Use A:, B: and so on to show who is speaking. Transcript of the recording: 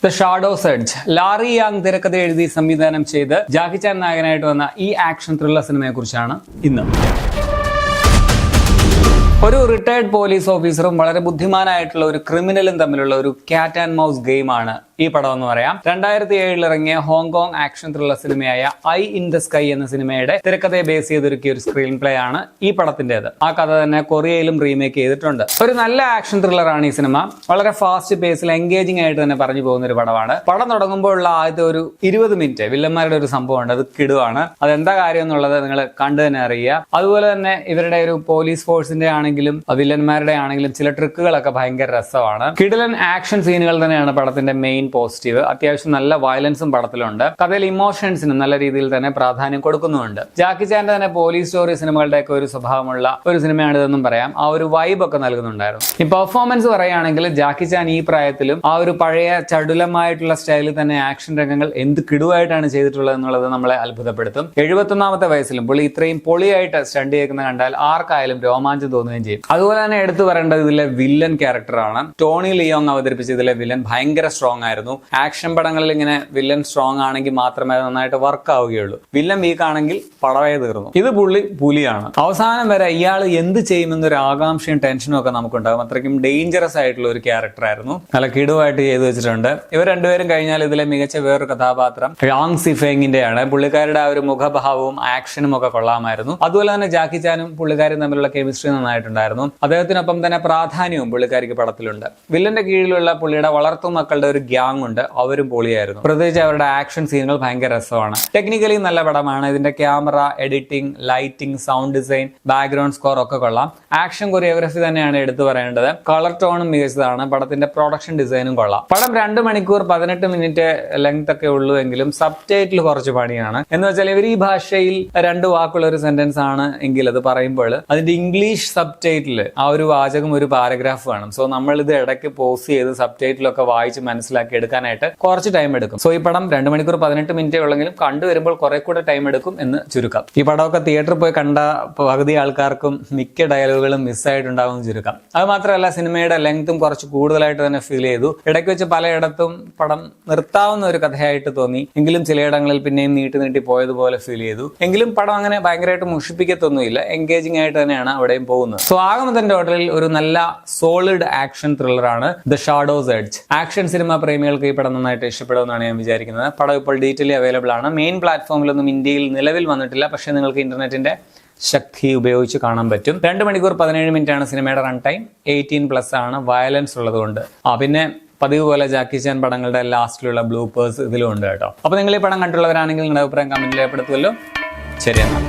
A: The Shadow's edge. Larry Yang തിരക്കഥ എഴുതി സംവിധാനം ചെയ്ത് ജാക്കി ചാൻ നായകനായിട്ട് വന്ന ഈ ആക്ഷൻ ത്രില്ലർ സിനിമയെ കുറിച്ചാണ് ഇന്ന്. ഒരു റിട്ടയർഡ് പോലീസ് ഓഫീസറും വളരെ ബുദ്ധിമാനായിട്ടുള്ള ഒരു ക്രിമിനലും തമ്മിലുള്ള ഒരു ക്യാറ്റ് ആൻഡ് മൗസ് ഗെയിമാണ് ഈ പടം എന്ന് പറയാം. 2007 ഇറങ്ങിയ ഹോങ്കോങ് ആക്ഷൻ ത്രില്ലർ സിനിമയായ ഐ ഇൻ ദ സ്കൈ എന്ന സിനിമയുടെ തിരക്കഥയെ ബേസ് ചെയ്തൊരുക്കിയ ഒരു സ്ക്രീൻ പ്ലേ ആണ് ഈ പടത്തിന്റേത്. ആ കഥ തന്നെ കൊറിയയിലും റീമേക്ക് ചെയ്തിട്ടുണ്ട്. ഒരു നല്ല ആക്ഷൻ ത്രില്ലർ ആണ് ഈ സിനിമ. വളരെ ഫാസ്റ്റ് പേസിൽ എൻഗേജിംഗ് ആയിട്ട് തന്നെ പറഞ്ഞു പോകുന്ന ഒരു പടമാണ്. പടം തുടങ്ങുമ്പോഴുള്ള ആദ്യത്തെ ഒരു 20 മിനിറ്റ് വില്ലന്മാരുടെ ഒരു സംഭവമുണ്ട്. അത് കിടുവാണ്. അതെന്താ കാര്യം എന്നുള്ളത് നിങ്ങൾ കണ്ടു തന്നെ അറിയുക. അതുപോലെ തന്നെ ഇവരുടെ ഒരു പോലീസ് ഫോഴ്സിന്റെ ആണെങ്കിലും വില്ലന്മാരുടെ ആണെങ്കിലും ചില ട്രിക്കുകളൊക്കെ ഭയങ്കര രസമാണ്. കിടിലൻ ആക്ഷൻ സീനുകൾ തന്നെയാണ് പടത്തിന്റെ മെയിൻ പോസിറ്റീവ്. അത്യാവശ്യം നല്ല വയലൻസും പടത്തിലുണ്ട്. കഥയിൽ ഇമോഷൻസിന് നല്ല രീതിയിൽ തന്നെ പ്രാധാന്യം കൊടുക്കുന്നുമുണ്ട്. ജാക്കി ചാന്റെ തന്നെ പോലീസ് സ്റ്റോറി സിനിമകളുടെ ഒക്കെ ഒരു സ്വഭാവമുള്ള ഒരു സിനിമയാണിതെന്നും പറയാം. ആ ഒരു വൈബ് ഒക്കെ നൽകുന്നുണ്ടായിരുന്നു. ഈ പെർഫോമൻസ് പറയുകയാണെങ്കിൽ ജാക്കി ചാൻ ഈ പ്രായത്തിലും ആ ഒരു പഴയ ചടുലമായിട്ടുള്ള സ്റ്റൈലിൽ തന്നെ ആക്ഷൻ രംഗങ്ങൾ എന്ത് കിടുവായിട്ടാണ് ചെയ്തിട്ടുള്ളത് എന്നുള്ളത് നമ്മളെ അത്ഭുതപ്പെടുത്തും. 71ാമത്തെ വയസ്സിലും പുള്ളി ഇത്രയും പൊളിയായിട്ട് സ്റ്റണ്ട് ചെയ്യുന്ന കണ്ടാൽ ആർക്കായാലും രോമാഞ്ചം തോന്നുകയും ചെയ്യും. അതുപോലെ തന്നെ എടുത്തു പറയേണ്ടത് ഇതിലെ വില്ലൻ ക്യാരക്ടറാണ്. ടോണി ലിയോങ് അവതരിപ്പിച്ച ഇതിലെ വില്ലൻ ഭയങ്കര സ്ട്രോങ് ആയിരുന്നു. ആക്ഷൻ പടങ്ങളിൽ ഇങ്ങനെ വില്ലൻ സ്ട്രോങ് ആണെങ്കിൽ മാത്രമേ അത് നന്നായിട്ട് വർക്ക് ആവുകയുള്ളൂ. വില്ലൻ വീക്ക് ആണെങ്കിൽ പടവേ തീർന്നു. ഇത് പുലിയാണ്. അവസാനം വരെ ഇയാൾ എന്ത് ചെയ്യുമെന്നൊരു ആകാംക്ഷയും ടെൻഷനും ഒക്കെ നമുക്കുണ്ടാകും. അത്രയ്ക്കും ഡേഞ്ചറസ് ആയിട്ടുള്ള ഒരു ക്യാരക്ടറായിരുന്നു. നല്ല കിടുവായിട്ട് ചെയ്തു വെച്ചിട്ടുണ്ട്. ഇവർ രണ്ടുപേരും കഴിഞ്ഞാൽ ഇതിലെ മികച്ച വേറൊരു കഥാപാത്രം യാങ് സിഫെങ്ങിന്റെ ആണ്. പുള്ളിക്കാരുടെ ആ ഒരു മുഖഭാവവും ആക്ഷനും ഒക്കെ കൊള്ളാമായിരുന്നു. അതുപോലെ തന്നെ ജാക്കി ചാനും പുള്ളിക്കാരും തമ്മിലുള്ള കെമിസ്ട്രി നന്നായിട്ടുണ്ടായിരുന്നു. അദ്ദേഹത്തിനൊപ്പം തന്നെ പ്രാധാന്യവും പുള്ളിക്കാരിക്ക് പടത്തിലുണ്ട്. വില്ലന്റെ കീഴിലുള്ള പുള്ളിയുടെ വളർത്തു മക്കളുടെ ഒരു ഗ്യാങ് ഉണ്ട്. അവരും പൊളിയായിരുന്നു. പ്രത്യേകിച്ച് അവരുടെ ആക്ഷൻ സീനുകൾ ഭയങ്കര രസമാണ്. ടെക്നിക്കലി നല്ല പടമാണ്. ഇതിന്റെ camera, editing, lighting, sound design, background score ഒക്കെ കൊള്ളാം. ആക്ഷൻ കൊറിയോഗ്രഫി തന്നെയാണ് എടുത്തു പറയേണ്ടത്. കളർ ടോണും മികച്ചതാണ്. പടത്തിന്റെ പ്രൊഡക്ഷൻ ഡിസൈനും കൊള്ളാം. പടം 2 മണിക്കൂർ 18 മിനിറ്റ് ലെങ്ത് ഒക്കെ ഉള്ളൂ എങ്കിലും സബ് ടൈറ്റിൽ കുറച്ച് പണിയാണ്. എന്ന് വെച്ചാൽ ഇവർ ഈ ഭാഷയിൽ 2 വാക്കുള്ള ഒരു സെന്റൻസ് ആണ് എങ്കിൽ അത് പറയുമ്പോൾ അതിന്റെ ഇംഗ്ലീഷ് സബ് ടൈറ്റിൽ ആ ഒരു വാചകം ഒരു പാരഗ്രാഫ് വേണം. സോ നമ്മൾ ഇത് ഇടയ്ക്ക് പോസ് ചെയ്ത് സബ് ടൈറ്റിലൊക്കെ വായിച്ച് മനസ്സിലാക്കി എടുക്കാനായിട്ട് കുറച്ച് ടൈം എടുക്കും. സോ ഈ പടം 2 മണിക്കൂർ 18 മിനിറ്റേ ഉള്ളെങ്കിലും കണ്ടുവരുമ്പോൾ കുറെ കൂടെ ടൈം എടുക്കും എന്ന് ചുരുക്കം. ഈ പടമൊക്കെ തിയേറ്ററിൽ പോയി കണ്ട പകുതി ആൾക്കാർക്കും മിക്ക ഡയലോഗുകളും മിസ്സായിട്ടുണ്ടാവും ചുരുക്കം. അത് മാത്രമല്ല സിനിമയുടെ ലെങ്തും കുറച്ച് കൂടുതലായിട്ട് തന്നെ ഫീൽ ചെയ്തു. ഇടയ്ക്ക് വെച്ച് പലയിടത്തും പടം നിർത്താവുന്ന ഒരു കഥയായിട്ട് തോന്നി. എങ്കിലും ചിലയിടങ്ങളിൽ പിന്നെയും നീട്ടി പോയതുപോലെ ഫീൽ ചെയ്തു. എങ്കിലും പടം അങ്ങനെ ഭയങ്കരമായിട്ട് മുഷിപ്പിക്കത്തൊന്നുമില്ല. എൻഗേജിംഗ് ആയിട്ട് തന്നെയാണ് അവിടെയും പോകുന്നത്. സോ ആകമൊത്തം ടോട്ടലിൽ ഒരു നല്ല സോളിഡ് ആക്ഷൻ ത്രില്ലറാണ് the Shadow's Edge. Action cinema പ്രേമികൾക്ക് ഈ പടം നന്നായിട്ട് ഇഷ്ടപ്പെടുമെന്നാണ് ഞാൻ വിചാരിക്കുന്നത്. പടം ഇപ്പോൾ ഡീറ്റെയിലി അവൈലബിൾ ആണ്. മെയിൻ പ്ലാറ്റ്ഫോമിലൊന്നും ഇന്ത്യയിൽ നിലവിൽ വന്നിട്ടില്ല. പക്ഷേ നിങ്ങൾക്ക് ഇന്റർനെറ്റിന്റെ ശക്തി ഉപയോഗിച്ച് കാണാൻ പറ്റും. 2 മണിക്കൂർ 17 മിനിറ്റ് ആണ് സിനിമയുടെ റൺ ടൈം. 18+ ആണ്. വയലൻസ് ഉള്ളതുകൊണ്ട്. പിന്നെ പതിവ് പോലെ ജാക്കി ചാൻ പടങ്ങളുടെ ലാസ്റ്റിലുള്ള ബ്ലൂപ്പേഴ്സ് ഇതിലും ഉണ്ട് കേട്ടോ. അപ്പോൾ നിങ്ങൾ ഈ പടം കണ്ടുള്ളവരാണെങ്കിൽ നിങ്ങളുടെ അഭിപ്രായം കമന്റിൽ രേഖപ്പെടുത്തുമല്ലോ. ശരിയെന്നാ.